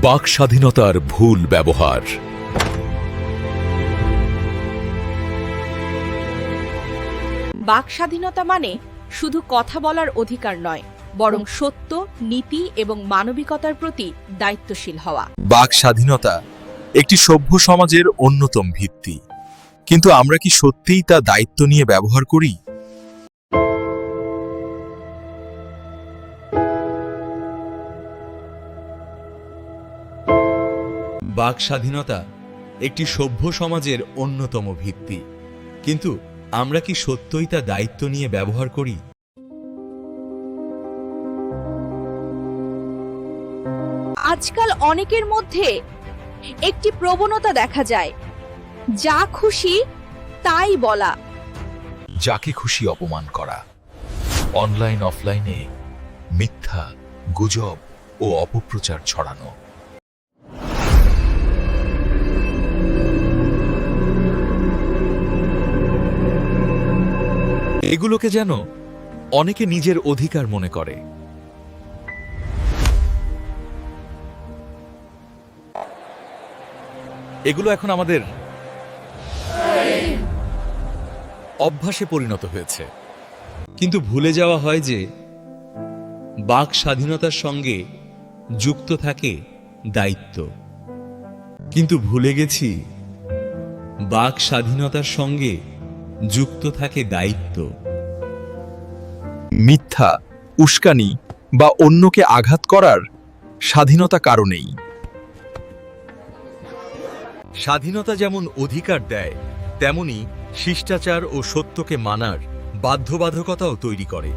বাক স্বাধীনতার ভুল ব্যবহার। বাক স্বাধীনতা মানে শুধু কথা বলার অধিকার নয়, বরং সত্য, নীতি এবং মানবিকতার প্রতি দায়িত্বশীল হওয়া। বাক স্বাধীনতা একটি সভ্য সমাজের অন্যতম ভিত্তি, কিন্তু আমরা কি সত্যিই তা দায়িত্ব নিয়ে ব্যবহার করি? বাক স্বাধীনতা একটি সভ্য সমাজের অন্যতম ভিত্তি, কিন্তু আমরা কি সত্যই তা দায়িত্ব নিয়ে ব্যবহার করি? আজকাল অনেকের মধ্যে একটি প্রবণতা দেখা যায়, যা খুশি তাই বলা, যাকে খুশি অপমান করা, অনলাইন অফলাইনে মিথ্যা, গুজব ও অপপ্রচার ছড়ানো। এগুলোকে যেন অনেকে নিজের অধিকার মনে করে। এগুলো এখন আমাদের অভ্যাসে পরিণত হয়েছে, কিন্তু ভুলে যাওয়া হয় যে বাক স্বাধীনতার সঙ্গে যুক্ত থাকে দায়িত্ব। কিন্তু ভুলে গেছি বাক স্বাধীনতার সঙ্গে যুক্ত থাকে দায়িত্ব। মিথ্যা, উস্কানি বা অন্যকে আঘাত করার স্বাধীনতা কারণেই। স্বাধীনতা যেমন অধিকার দেয়, তেমনি শিষ্টাচার ও সত্যকে মানার বাধ্যবাধকতাও তৈরি করে।